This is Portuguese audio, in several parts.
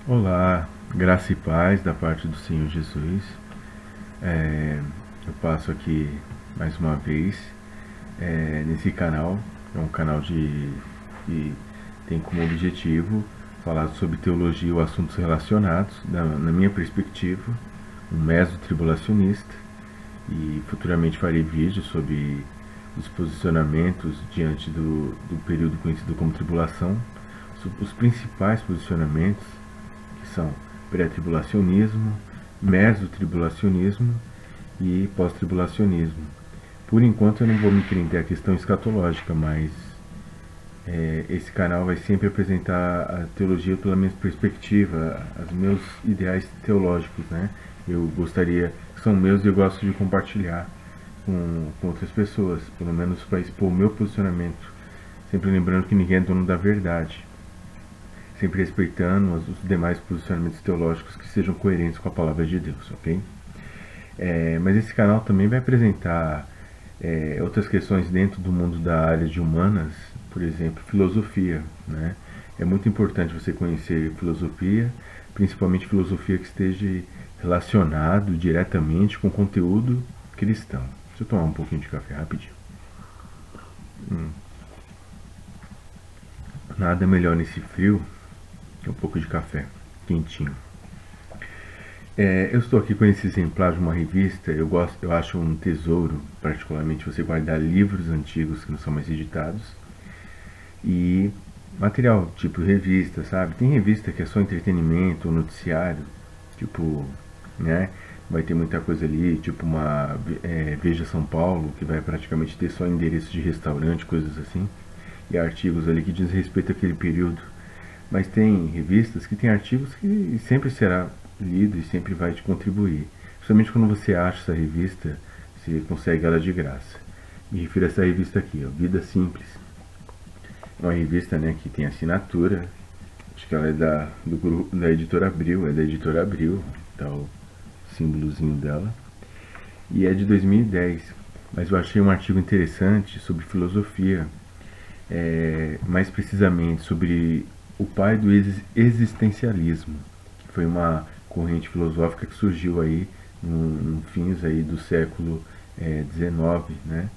Olá, graça e paz da parte do Senhor Jesus. Eu passo aqui mais uma vez nesse canal. É um canal que tem como objetivo falar sobre teologia ou assuntos relacionados, na minha perspectiva, um meso-tribulacionista, e futuramente farei vídeos sobre os posicionamentos diante do período conhecido como tribulação, os principais posicionamentos, que são pré-tribulacionismo, mesotribulacionismo e pós-tribulacionismo. Por enquanto eu não vou me prender à questão escatológica, mas esse canal vai sempre apresentar a teologia pela minha perspectiva, os meus ideais teológicos, né? Eu gostaria, são meus e eu gosto de compartilhar com outras pessoas, pelo menos para expor o meu posicionamento, sempre lembrando que ninguém é dono da verdade, sempre respeitando os demais posicionamentos teológicos que sejam coerentes com a palavra de Deus, ok? Mas esse canal também vai apresentar outras questões dentro do mundo da área de humanas, por exemplo, filosofia, né? É muito importante você conhecer filosofia, principalmente filosofia que esteja relacionado diretamente com conteúdo cristão. Deixa eu tomar um pouquinho de café rapidinho. Nada melhor nesse frio que um pouco de café quentinho. Eu estou aqui com esse exemplar de uma revista. Eu acho um tesouro, particularmente, você guardar livros antigos que não são mais editados e material tipo revista, sabe? Tem revista que é só entretenimento, noticiário, tipo, né? Vai ter muita coisa ali, tipo uma Veja São Paulo, que vai praticamente ter só endereço de restaurante, coisas assim, e artigos ali que diz respeito àquele período. Mas tem revistas que tem artigos que sempre será lido e sempre vai te contribuir. Principalmente quando você acha essa revista, você consegue ela de graça. Me refiro a essa revista aqui, ó, Vida Simples. É uma revista, né, que tem assinatura. Acho que ela é da editora Abril, tá o símbolozinho dela. E é de 2010. Mas eu achei um artigo interessante sobre filosofia, mais precisamente sobre o pai do existencialismo, que foi uma corrente filosófica que surgiu aí no fins aí do século XIX, né?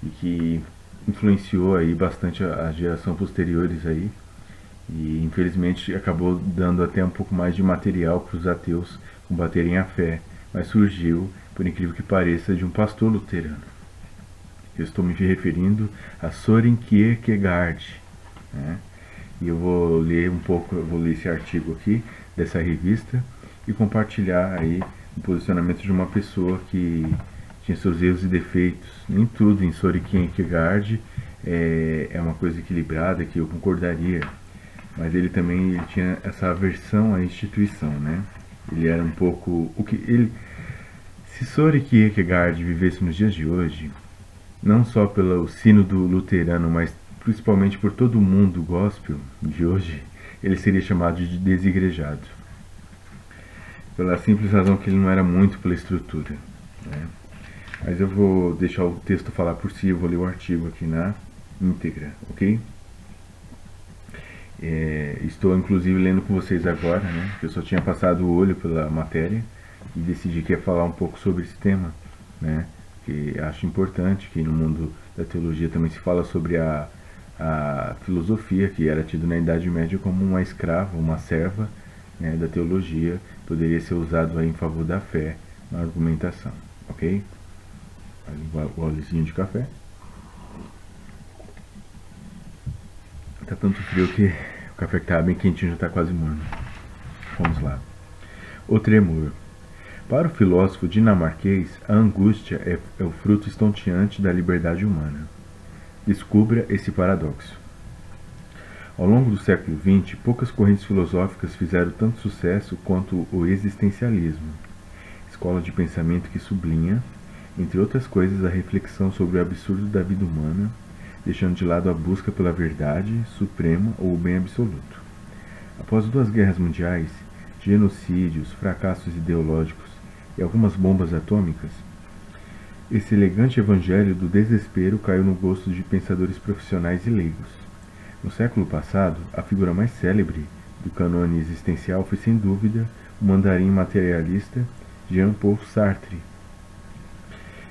E que influenciou aí bastante a geração posteriores aí, e infelizmente acabou dando até um pouco mais de material para os ateus combaterem a fé, mas surgiu, por incrível que pareça, de um pastor luterano. Eu estou me referindo a Soren Kierkegaard, né? E eu vou ler um pouco, eu vou ler esse artigo aqui dessa revista e compartilhar aí o posicionamento de uma pessoa que tinha seus erros e defeitos. Nem tudo em Soren Kierkegaard é uma coisa equilibrada que eu concordaria, mas ele também tinha essa aversão à instituição, né? Ele era um pouco se Soren Kierkegaard vivesse nos dias de hoje, não só pelo sínodo luterano, mas principalmente por todo o mundo gospel de hoje, ele seria chamado de desigrejado. Pela simples razão que ele não era muito pela estrutura, né? Mas eu vou deixar o texto falar por si, eu vou ler o artigo aqui na íntegra, ok? Estou inclusive lendo com vocês agora, né? Eu só tinha passado o olho pela matéria e decidi que ia falar um pouco sobre esse tema, né? Que acho importante que no mundo da teologia também se fala sobre a filosofia, que era tido na Idade Média como uma escrava, uma serva, né, da teologia, poderia ser usado aí em favor da fé na argumentação, ok? O olezinho de café. Tá tanto frio que o café que tá bem quentinho já tá quase morno. Vamos lá. O tremor. Para o filósofo dinamarquês, a angústia é o fruto estonteante da liberdade humana. Descubra esse paradoxo. Ao longo do século XX, poucas correntes filosóficas fizeram tanto sucesso quanto o existencialismo, escola de pensamento que sublinha, entre outras coisas, a reflexão sobre o absurdo da vida humana, deixando de lado a busca pela verdade suprema ou o bem absoluto. Após 2 guerras mundiais, genocídios, fracassos ideológicos e algumas bombas atômicas, esse elegante evangelho do desespero caiu no gosto de pensadores profissionais e leigos. No século passado, a figura mais célebre do cânone existencial foi, sem dúvida, o mandarim materialista Jean-Paul Sartre.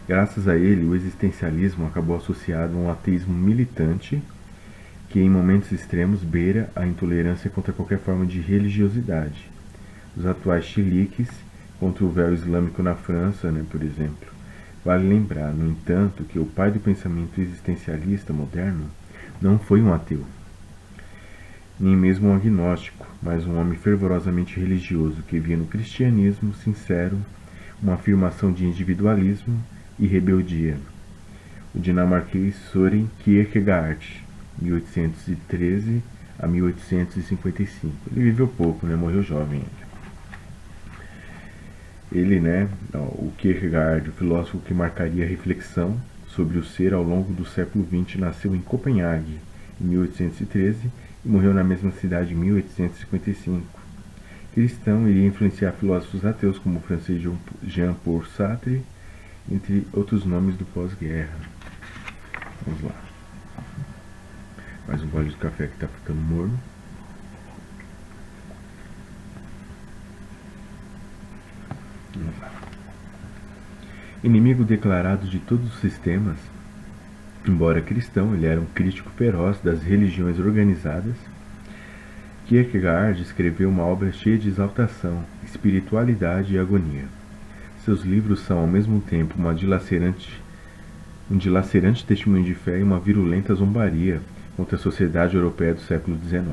Graças a ele, o existencialismo acabou associado a um ateísmo militante que, em momentos extremos, beira a intolerância contra qualquer forma de religiosidade. Os atuais chiliques contra o véu islâmico na França, por exemplo. Vale lembrar, no entanto, que o pai do pensamento existencialista moderno não foi um ateu, nem mesmo um agnóstico, mas um homem fervorosamente religioso que via no cristianismo sincero uma afirmação de individualismo e rebeldia. O dinamarquês Søren Kierkegaard, 1813 a 1855. Ele viveu pouco, morreu jovem ainda. Ele, o Kierkegaard, o filósofo que marcaria a reflexão sobre o ser ao longo do século XX, nasceu em Copenhague, em 1813, e morreu na mesma cidade em 1855. Cristão, iria influenciar filósofos ateus como o francês Jean-Paul Sartre, entre outros nomes do pós-guerra. Vamos lá. Mais um gole de café que está ficando morno. Vamos lá. Inimigo declarado de todos os sistemas, embora cristão, ele era um crítico feroz das religiões organizadas. Kierkegaard escreveu uma obra cheia de exaltação, espiritualidade e agonia. Seus livros são, ao mesmo tempo, um dilacerante testemunho de fé e uma virulenta zombaria contra a sociedade europeia do século XIX.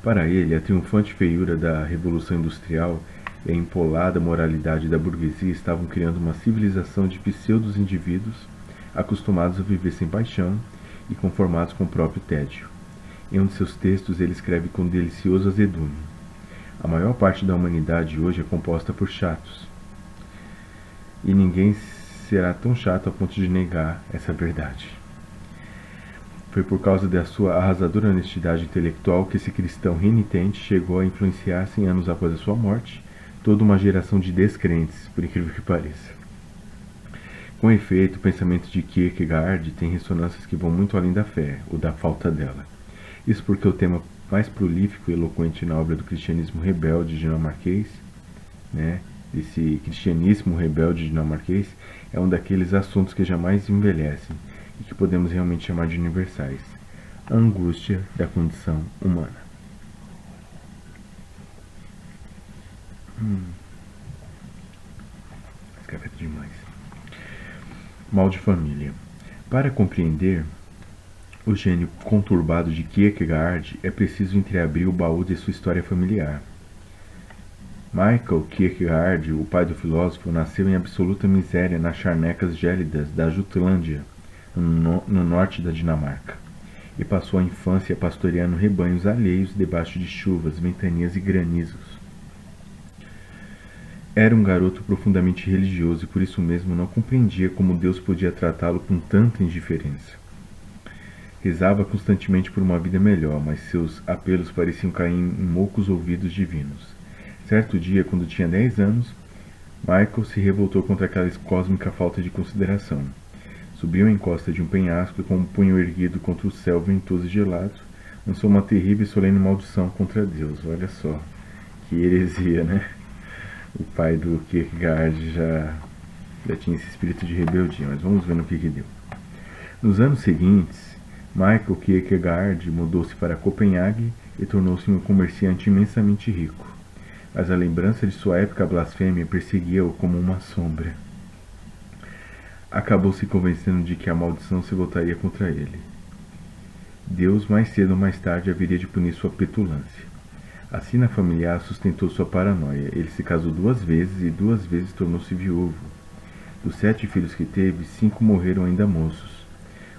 Para ele, a triunfante feiura da Revolução Industrial e a empolada moralidade da burguesia estavam criando uma civilização de pseudos-indivíduos acostumados a viver sem paixão e conformados com o próprio tédio. Em um de seus textos, ele escreve com delicioso azedume: a maior parte da humanidade hoje é composta por chatos. E ninguém será tão chato a ponto de negar essa verdade. Foi por causa da sua arrasadora honestidade intelectual que esse cristão renitente chegou a influenciar, 100 anos após a sua morte, toda uma geração de descrentes, por incrível que pareça. Com efeito, o pensamento de Kierkegaard tem ressonâncias que vão muito além da fé, ou da falta dela. Isso porque o tema mais prolífico e eloquente na obra do cristianismo rebelde dinamarquês, esse cristianismo rebelde dinamarquês, é um daqueles assuntos que jamais envelhecem e que podemos realmente chamar de universais: a angústia da condição humana. Esse café tá demais. Mal de família. Para compreender o gênio conturbado de Kierkegaard, é preciso entreabrir o baú de sua história familiar. Michael Kierkegaard, o pai do filósofo, nasceu em absoluta miséria nas charnecas gélidas da Jutlândia, no norte da Dinamarca, e passou a infância pastoreando rebanhos alheios debaixo de chuvas, ventanias e granizos. Era um garoto profundamente religioso e por isso mesmo não compreendia como Deus podia tratá-lo com tanta indiferença. Rezava constantemente por uma vida melhor, mas seus apelos pareciam cair em moucos ouvidos divinos. Certo dia, quando tinha 10 anos, Michael se revoltou contra aquela cósmica falta de consideração. Subiu a encosta de um penhasco e, com um punho erguido contra o céu ventoso e gelado, lançou uma terrível e solene maldição contra Deus. Olha só, que heresia, O pai do Kierkegaard já tinha esse espírito de rebeldia, mas vamos ver no que deu. Nos anos seguintes, Michael Kierkegaard mudou-se para Copenhague e tornou-se um comerciante imensamente rico. Mas a lembrança de sua épica blasfêmia perseguia-o como uma sombra. Acabou se convencendo de que a maldição se voltaria contra ele. Deus, mais cedo ou mais tarde, haveria de punir sua petulância. A sina familiar sustentou sua paranoia. Ele se casou 2 vezes e 2 vezes tornou-se viúvo. Dos 7 filhos que teve, 5 morreram ainda moços.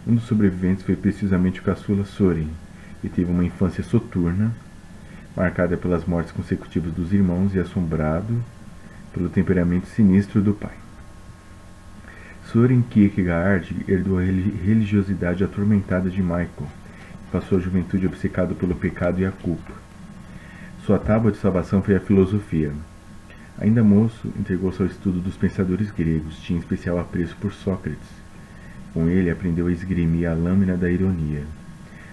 Um dos sobreviventes foi precisamente o caçula Søren, que teve uma infância soturna, marcada pelas mortes consecutivas dos irmãos e assombrado pelo temperamento sinistro do pai. Søren Kierkegaard herdou a religiosidade atormentada de Michael e passou a juventude obcecado pelo pecado e a culpa. Sua tábua de salvação foi a filosofia. Ainda moço, entregou-se ao estudo dos pensadores gregos, tinha especial apreço por Sócrates. Com ele aprendeu a esgrimir a lâmina da ironia.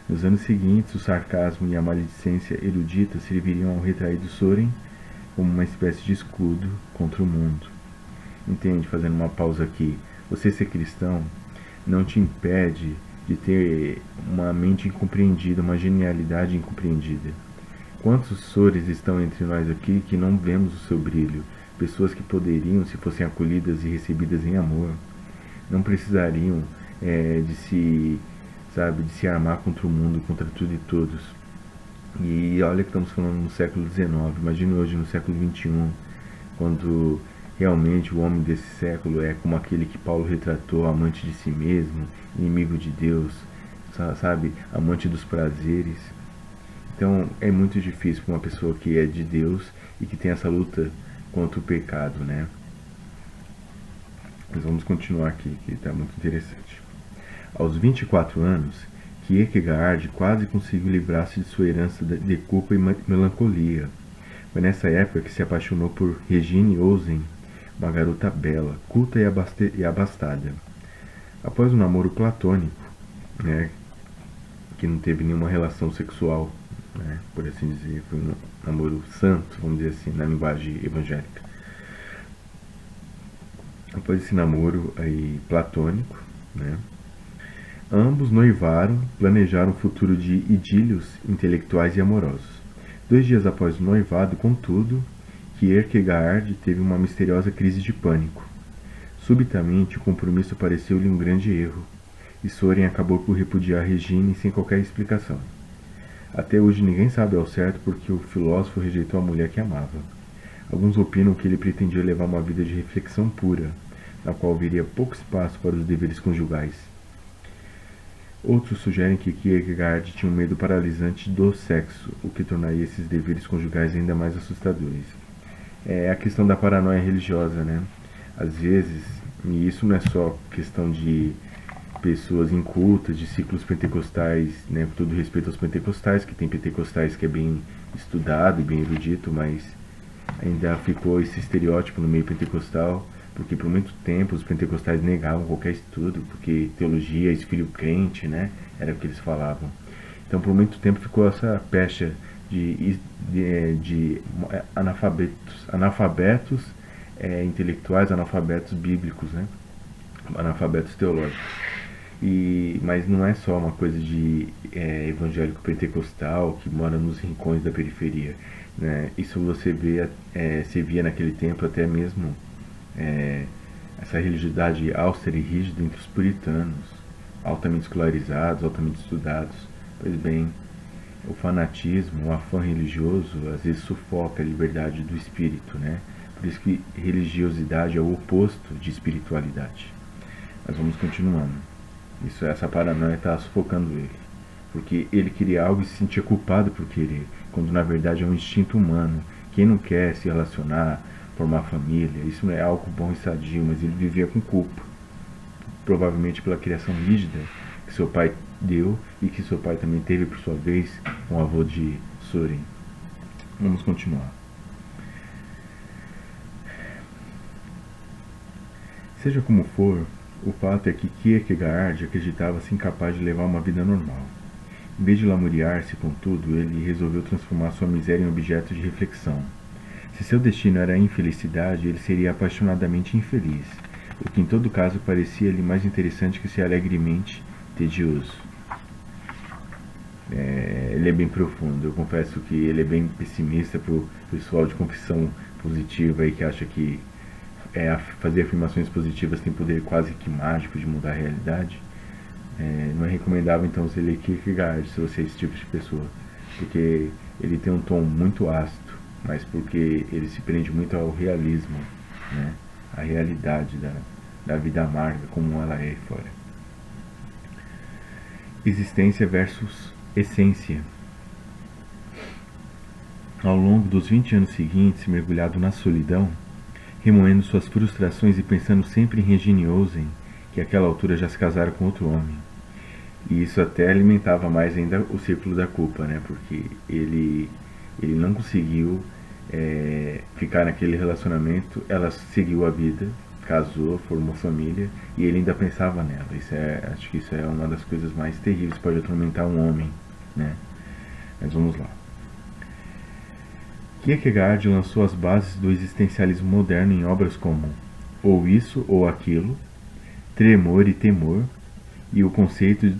Nos anos seguintes, o sarcasmo e a maledicência erudita serviriam ao retraído Soren como uma espécie de escudo contra o mundo. Entende? Fazendo uma pausa aqui. Você ser cristão não te impede de ter uma mente incompreendida, uma genialidade incompreendida. Quantos Sores estão entre nós aqui que não vemos o seu brilho? Pessoas que poderiam, se fossem acolhidas e recebidas em amor, não precisariam de se, sabe, de se armar contra o mundo, contra tudo e todos. E olha que estamos falando no século XIX, imagine hoje no século XXI, quando realmente o homem desse século é como aquele que Paulo retratou, amante de si mesmo, inimigo de Deus, sabe, amante dos prazeres. Então é muito difícil para uma pessoa que é de Deus e que tem essa luta contra o pecado, né? Mas vamos continuar aqui, que está muito interessante. Aos 24 anos, Kierkegaard quase conseguiu livrar-se de sua herança de culpa e melancolia. Foi nessa época que se apaixonou por Regine Olsen, uma garota bela, culta e abastada. Após um namoro platônico, né, que não teve nenhuma relação sexual, né, por assim dizer, foi um namoro santo, vamos dizer assim, na linguagem evangélica. Após esse namoro aí platônico, né, ambos noivaram, planejaram um futuro de idílios intelectuais e amorosos. 2 dias após o noivado, contudo, Kierkegaard teve uma misteriosa crise de pânico. Subitamente, o compromisso pareceu-lhe um grande erro, e Soren acabou por repudiar Regine sem qualquer explicação. Até hoje ninguém sabe ao certo porque o filósofo rejeitou a mulher que amava. Alguns opinam que ele pretendia levar uma vida de reflexão pura, na qual haveria pouco espaço para os deveres conjugais. Outros sugerem que Kierkegaard tinha um medo paralisante do sexo, o que tornaria esses deveres conjugais ainda mais assustadores. É a questão da paranoia religiosa, né? Às vezes, e isso não é só questão de pessoas incultas, de ciclos pentecostais, né? Com todo respeito aos pentecostais, que tem pentecostais que é bem estudado e bem erudito, mas ainda ficou esse estereótipo no meio pentecostal, porque por muito tempo os pentecostais negavam qualquer estudo, porque teologia é esfrio crente, né? Era o que eles falavam. Então por muito tempo ficou essa pecha de analfabetos intelectuais, analfabetos bíblicos, né? Analfabetos teológicos. Mas não é só uma coisa de evangélico pentecostal que mora nos rincões da periferia, né? Isso você via naquele tempo até mesmo essa religiosidade austera e rígida entre os puritanos, altamente escolarizados, altamente estudados. Pois bem, o fanatismo, o afã religioso, às vezes sufoca a liberdade do espírito, né? Por isso que religiosidade é o oposto de espiritualidade. Mas vamos continuando. Essa paranoia está sufocando ele, porque ele queria algo e se sentia culpado por querer, quando na verdade é um instinto humano. Quem não quer se relacionar, formar família, isso não é algo bom e sadio, mas ele vivia com culpa, provavelmente pela criação rígida que seu pai deu e que seu pai também teve por sua vez com o avô de Soren. Vamos continuar. Seja como for, o fato é que Kierkegaard acreditava-se incapaz de levar uma vida normal. Em vez de lamuriar-se, contudo, ele resolveu transformar sua miséria em objeto de reflexão. Se seu destino era a infelicidade, ele seria apaixonadamente infeliz, o que em todo caso parecia-lhe mais interessante que ser alegremente tedioso. Ele é bem profundo, eu confesso que ele é bem pessimista para o pessoal de confissão positiva e que acha que fazer afirmações positivas tem poder quase que mágico de mudar a realidade. Não é recomendável então você ler Kierkegaard se você é esse tipo de pessoa, porque ele tem um tom muito ácido, mas porque ele se prende muito ao realismo, né? A realidade da vida amarga como ela é fora. Existência versus essência. Ao longo dos 20 anos seguintes, mergulhado na solidão, remoendo suas frustrações e pensando sempre em Regine Olsen, que àquela altura já se casara com outro homem. E isso até alimentava mais ainda o círculo da culpa, né? Porque ele não conseguiu ficar naquele relacionamento, ela seguiu a vida, casou, formou família e ele ainda pensava nela. Acho que isso é uma das coisas mais terríveis que pode atormentar um homem, né? Mas vamos lá. Kierkegaard lançou as bases do existencialismo moderno em obras como Ou Isso ou Aquilo, Tremor e Temor e o conceito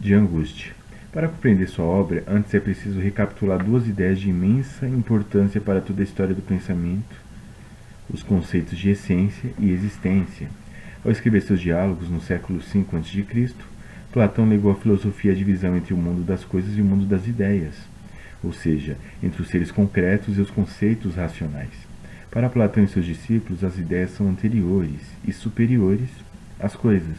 de angústia. Para compreender sua obra, antes é preciso recapitular duas ideias de imensa importância para toda a história do pensamento, os conceitos de essência e existência. Ao escrever seus diálogos no século V a.C., Platão legou à filosofia a divisão entre o mundo das coisas e o mundo das ideias, ou seja, entre os seres concretos e os conceitos racionais. Para Platão e seus discípulos, as ideias são anteriores e superiores às coisas.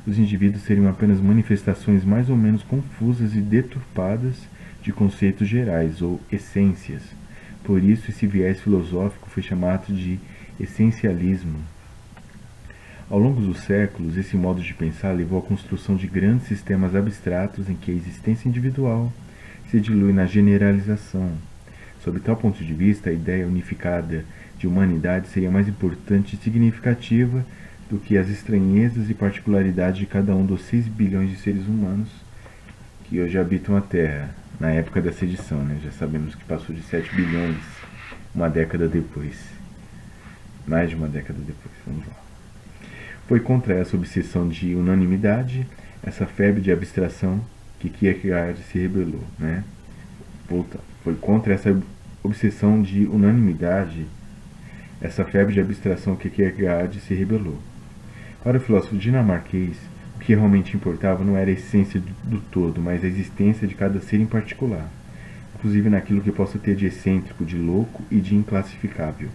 Os indivíduos seriam apenas manifestações mais ou menos confusas e deturpadas de conceitos gerais, ou essências. Por isso, esse viés filosófico foi chamado de essencialismo. Ao longo dos séculos, esse modo de pensar levou à construção de grandes sistemas abstratos em que a existência individual se dilui na generalização. Sob tal ponto de vista, a ideia unificada de humanidade seria mais importante e significativa do que as estranhezas e particularidades de cada um dos 6 bilhões de seres humanos que hoje habitam a Terra, na época da sedição, né? Já sabemos que passou de 7 bilhões uma década depois. Mais de uma década depois, vamos lá. Foi contra essa obsessão de unanimidade, essa febre de abstração, que Kierkegaard se rebelou, né? Foi contra essa obsessão de unanimidade, essa febre de abstração que Kierkegaard se rebelou. Para o filósofo dinamarquês, o que realmente importava não era a essência do todo, mas a existência de cada ser em particular, inclusive naquilo que possa ter de excêntrico, de louco e de inclassificável.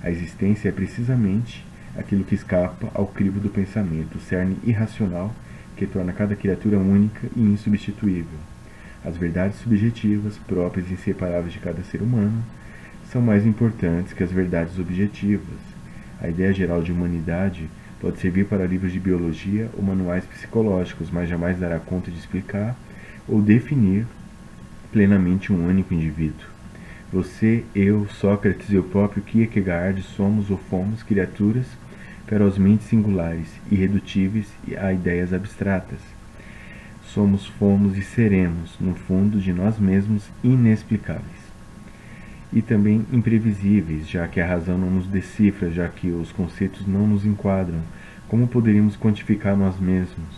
A existência é precisamente aquilo que escapa ao crivo do pensamento, o cerne irracional que torna cada criatura única e insubstituível. As verdades subjetivas, próprias e inseparáveis de cada ser humano, são mais importantes que as verdades objetivas. A ideia geral de humanidade pode servir para livros de biologia ou manuais psicológicos, mas jamais dará conta de explicar ou definir plenamente um único indivíduo. Você, eu, Sócrates e o próprio Kierkegaard somos ou fomos criaturas ferozmente singulares, irredutíveis a ideias abstratas. Somos, fomos e seremos, no fundo de nós mesmos, inexplicáveis. E também imprevisíveis, já que a razão não nos decifra, já que os conceitos não nos enquadram. Como poderíamos quantificar nós mesmos?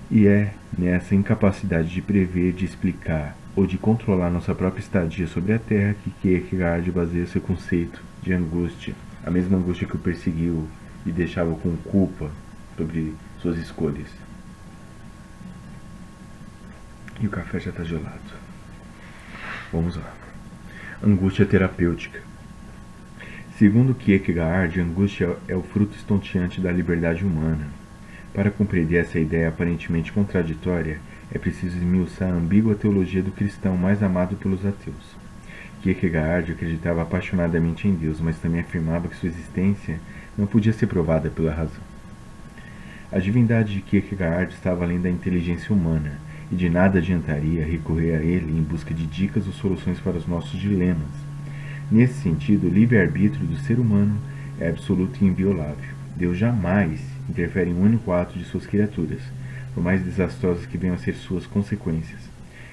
E é nessa incapacidade de prever, de explicar ou de controlar nossa própria estadia sobre a Terra que Kierkegaard baseia seu conceito de angústia, a mesma angústia que o perseguiu e deixava com culpa sobre suas escolhas. E o café já está gelado. Vamos lá. Angústia terapêutica. Segundo Kierkegaard, a angústia é o fruto estonteante da liberdade humana. Para compreender essa ideia aparentemente contraditória, é preciso esmiuçar a ambígua teologia do cristão mais amado pelos ateus. Kierkegaard acreditava apaixonadamente em Deus, mas também afirmava que sua existência não podia ser provada pela razão. A divindade de Kierkegaard estava além da inteligência humana, e de nada adiantaria recorrer a ele em busca de dicas ou soluções para os nossos dilemas. Nesse sentido, o livre-arbítrio do ser humano é absoluto e inviolável. Deus jamais interfere em um único ato de suas criaturas, por mais desastrosas que venham a ser suas consequências.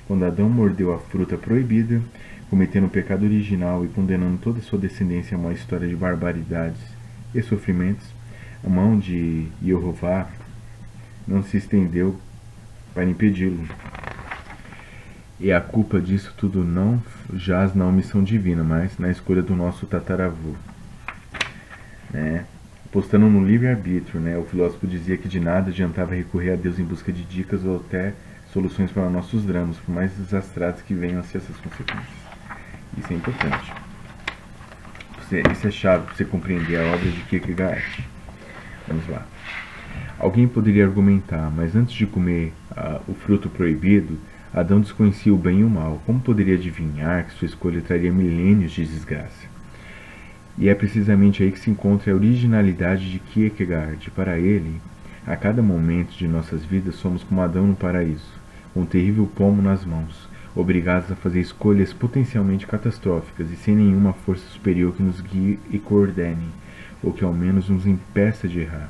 Quando Adão mordeu a fruta proibida, cometendo o pecado original e condenando toda a sua descendência a uma história de barbaridades e sofrimentos, a mão de Jeová não se estendeu para impedi-lo. E a culpa disso tudo não jaz na omissão divina, mas na escolha do nosso tataravô. Né? Apostando no livre-arbítrio, né? O filósofo dizia que de nada adiantava recorrer a Deus em busca de dicas ou até soluções para nossos dramas, por mais desastrados que venham a ser essas consequências. Isso é importante. Isso é chave para você compreender a obra de Kierkegaard. Vamos lá. Alguém poderia argumentar, mas antes de comer o fruto proibido, Adão desconhecia o bem e o mal. Como poderia adivinhar que sua escolha traria milênios de desgraça? E é precisamente aí que se encontra a originalidade de Kierkegaard. Para ele, a cada momento de nossas vidas somos como Adão no paraíso, com um terrível pomo nas mãos, obrigados a fazer escolhas potencialmente catastróficas e sem nenhuma força superior que nos guie e coordene. ou que ao menos nos impeça de errar.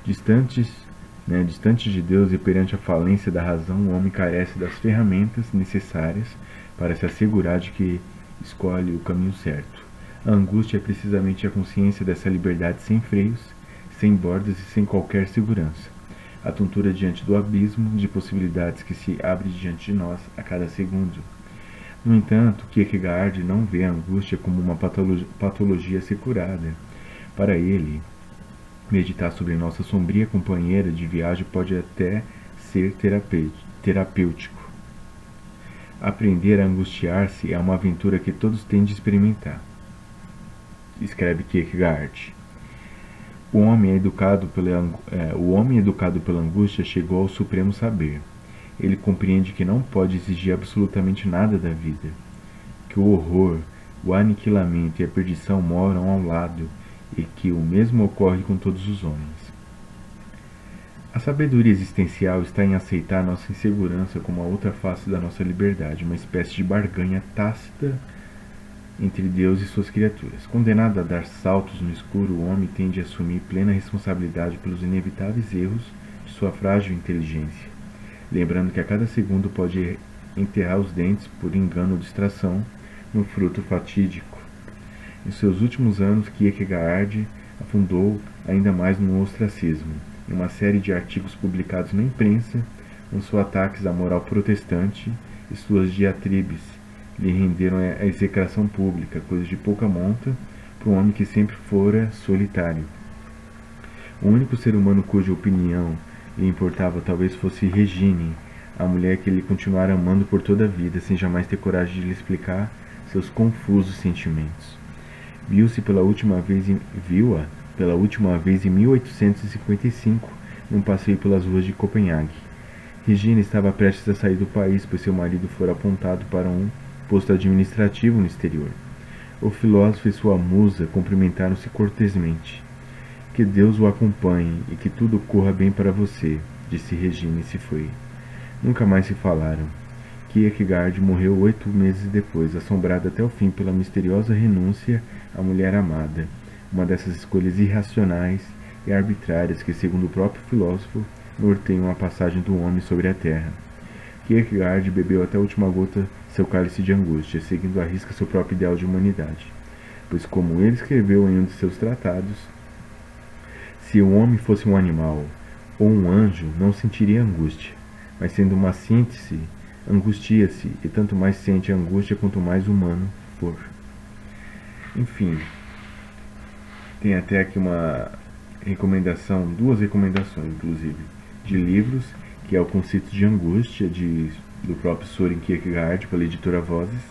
Distante de Deus e perante a falência da razão, o homem carece das ferramentas necessárias para se assegurar de que escolhe o caminho certo. A angústia é precisamente a consciência dessa liberdade sem freios, sem bordas e sem qualquer segurança. A tontura diante do abismo de possibilidades que se abre diante de nós a cada segundo. No entanto, Kierkegaard não vê a angústia como uma patologia a ser curada. Para ele, meditar sobre nossa sombria companheira de viagem pode até ser terapêutico. Aprender a angustiar-se é uma aventura que todos têm de experimentar. Escreve Kierkegaard. O homem educado pela angústia chegou ao supremo saber. Ele compreende que não pode exigir absolutamente nada da vida, que o horror, o aniquilamento e a perdição moram ao lado e que o mesmo ocorre com todos os homens. A sabedoria existencial está em aceitar nossa insegurança como a outra face da nossa liberdade, uma espécie de barganha tácita entre Deus e suas criaturas. Condenado a dar saltos no escuro, o homem tende a assumir plena responsabilidade pelos inevitáveis erros de sua frágil inteligência, lembrando que a cada segundo pode enterrar os dentes por engano ou distração no fruto fatídico. Em seus últimos anos, Kierkegaard afundou ainda mais no ostracismo. Em uma série de artigos publicados na imprensa, lançou ataques à moral protestante e suas diatribes lhe renderam a execração pública, coisa de pouca monta para um homem que sempre fora solitário. O único ser humano cuja opinião lhe importava talvez fosse Regine, a mulher que ele continuara amando por toda a vida, sem jamais ter coragem de lhe explicar seus confusos sentimentos. Viu-a pela última vez em 1855, num passeio pelas ruas de Copenhague. Regina estava prestes a sair do país, pois seu marido fora apontado para um posto administrativo no exterior. O filósofo e sua musa cumprimentaram-se cortesmente. Que Deus o acompanhe e que tudo corra bem para você, disse Regina e se foi. Nunca mais se falaram. Kierkegaard morreu 8 meses depois, assombrado até o fim pela misteriosa renúncia à mulher amada, uma dessas escolhas irracionais e arbitrárias que, segundo o próprio filósofo, norteiam a passagem do homem sobre a terra. Kierkegaard bebeu até a última gota seu cálice de angústia, seguindo à risca seu próprio ideal de humanidade, pois, como ele escreveu em um de seus tratados, se o homem fosse um animal ou um anjo, não sentiria angústia, mas sendo uma síntese, angustia-se, e tanto mais sente a angústia quanto mais humano for. Enfim, tem até aqui uma recomendação, 2 recomendações, inclusive, de livros, que é o Conceito de Angústia, do próprio Søren Kierkegaard, pela editora Vozes,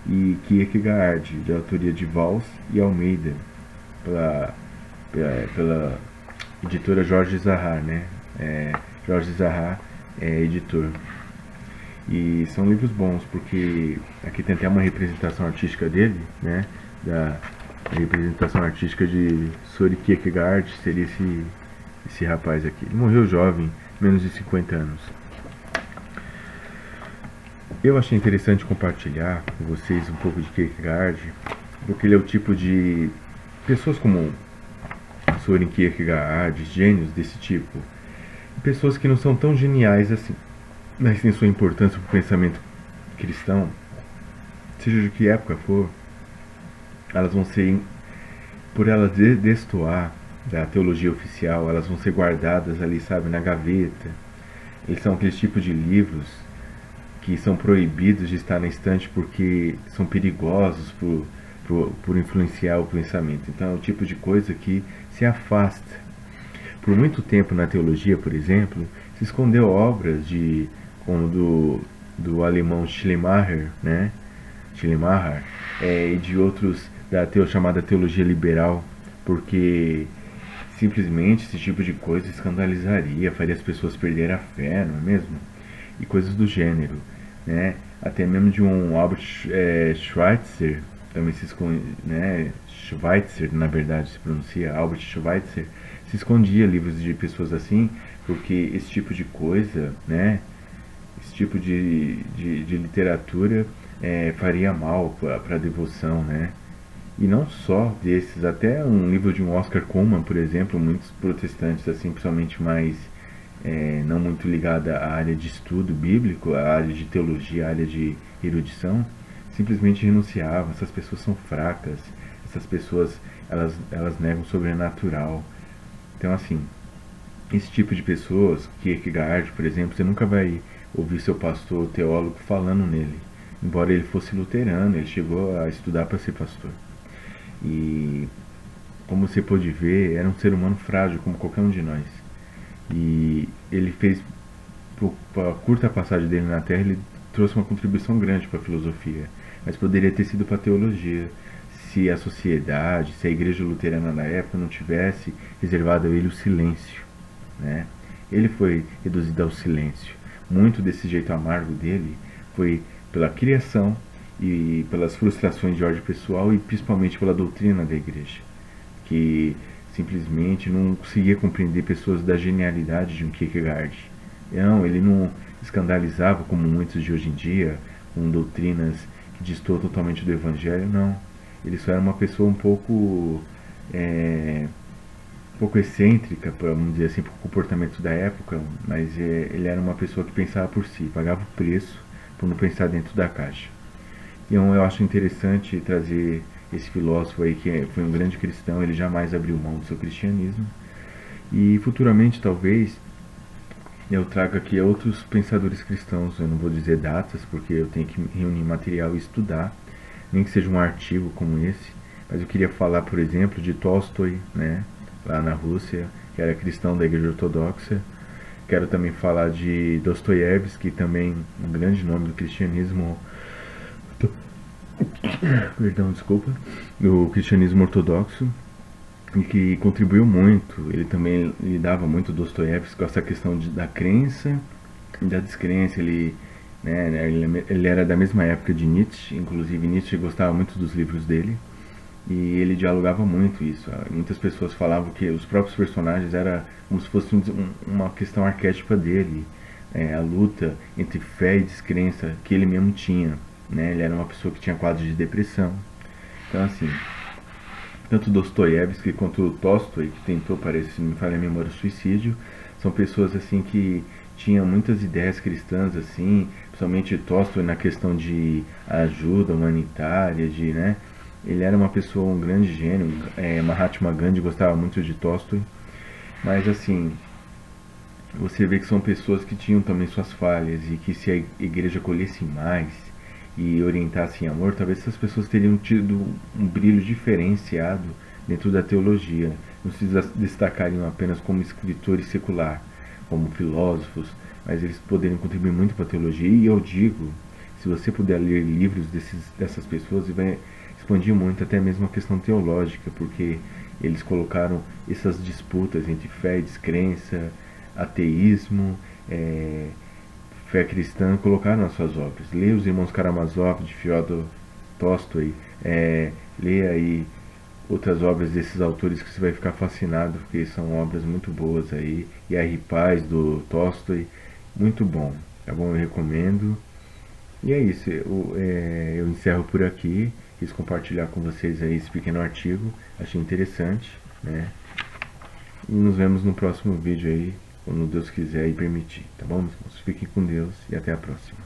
e Kierkegaard, de autoria de Valls e Almeida, pela editora Jorge Zahar, né? Jorge Zahar é editor. E são livros bons, porque aqui tem até uma representação artística dele, né? Da representação artística de Søren Kierkegaard, seria esse rapaz aqui. Ele morreu jovem, menos de 50 anos. Eu achei interessante compartilhar com vocês um pouco de Kierkegaard, porque ele é o tipo de pessoas como Søren Kierkegaard, gênios desse tipo, pessoas que não são tão geniais assim, mas tem sua importância para o pensamento cristão, seja de que época for, elas vão ser, por elas destoar da teologia oficial, elas vão ser guardadas ali, sabe, na gaveta. Eles são aqueles tipos de livros que são proibidos de estar na estante porque são perigosos por influenciar o pensamento. Então é o tipo de coisa que se afasta. Por muito tempo na teologia, por exemplo, se escondeu obras como do alemão Schleiermacher, né? Schleiermacher, e de outros da chamada teologia liberal, porque simplesmente esse tipo de coisa escandalizaria, faria as pessoas perderem a fé, não é mesmo? E coisas do gênero, né? Até mesmo de um Albert Schweitzer, também se esconde, né? Schweitzer, na verdade, se pronuncia Albert Schweitzer, se escondia livros de pessoas assim, porque esse tipo de coisa, né? Esse tipo de literatura faria mal para a devoção, né? E não só desses, até um livro de um Oscar Cullmann, por exemplo, muitos protestantes, assim, principalmente mais não muito ligada à área de estudo bíblico, à área de teologia, à área de erudição, simplesmente renunciavam. Essas pessoas são fracas, essas pessoas elas negam o sobrenatural. Então, assim, esse tipo de pessoas, Kierkegaard, por exemplo, você nunca vai ouvir seu pastor teólogo falando nele. Embora ele fosse luterano, ele chegou a estudar para ser pastor. E como você pôde ver, era um ser humano frágil como qualquer um de nós. E ele fez, para a curta passagem dele na Terra, ele trouxe uma contribuição grande para a filosofia, mas poderia ter sido para a teologia, se a sociedade, se a igreja luterana na época não tivesse reservado a ele o silêncio, né? Ele foi reduzido ao silêncio. Muito desse jeito amargo dele foi pela criação e pelas frustrações de ordem pessoal e principalmente pela doutrina da igreja, que simplesmente não conseguia compreender pessoas da genialidade de um Kierkegaard. Não, ele não escandalizava como muitos de hoje em dia, com doutrinas que destoam totalmente do evangelho, não. Ele só era uma pessoa um pouco excêntrica, vamos dizer assim, para o comportamento da época, mas ele era uma pessoa que pensava por si, pagava o preço por não pensar dentro da caixa. Então eu acho interessante trazer esse filósofo aí que foi um grande cristão, ele jamais abriu mão do seu cristianismo. E futuramente talvez eu traga aqui outros pensadores cristãos, eu não vou dizer datas porque eu tenho que reunir material e estudar, nem que seja um artigo como esse, mas eu queria falar, por exemplo, de Tolstói, né, lá na Rússia, que era cristão da Igreja Ortodoxa. Quero também falar de Dostoiévski, também um grande nome do cristianismo, perdão, desculpa, do cristianismo ortodoxo, e que contribuiu muito. Ele também lidava muito, Dostoiévski, com essa questão da crença e da descrença. Ele era da mesma época de Nietzsche, inclusive Nietzsche gostava muito dos livros dele, e ele dialogava muito isso. Muitas pessoas falavam que os próprios personagens era como se fosse uma questão arquétipa dele, a luta entre fé e descrença que ele mesmo tinha, né? Ele era uma pessoa que tinha quadros de depressão. Então, assim, tanto Dostoiévski quanto Tolstói, que tentou, parece, se não me falha a memória, o suicídio, são pessoas assim que tinham muitas ideias cristãs, assim, principalmente Tolstói na questão de ajuda humanitária, né? Ele era uma pessoa, um grande gênio. Mahatma Gandhi gostava muito de Tolstói, mas assim, você vê que são pessoas que tinham também suas falhas e que se a igreja acolhesse mais e orientasse em amor, talvez essas pessoas teriam tido um brilho diferenciado dentro da teologia. Não se destacariam apenas como escritores secular, como filósofos, mas eles poderiam contribuir muito para a teologia. E eu digo, se você puder ler livros dessas pessoas, vai expandir muito até mesmo a questão teológica, porque eles colocaram essas disputas entre fé e descrença, ateísmo, fé cristã, colocaram nas suas obras. Leia os Irmãos Karamazov, de Fyodor Tolstói, leia aí outras obras desses autores que você vai ficar fascinado, porque são obras muito boas aí. E a Paz, do Tolstói, muito bom, tá bom? Eu recomendo. E é isso, eu encerro por aqui. Quis compartilhar com vocês aí esse pequeno artigo, achei interessante, né? E nos vemos no próximo vídeo aí, quando Deus quiser e permitir, tá bom, meus irmãos? Fiquem com Deus e até a próxima.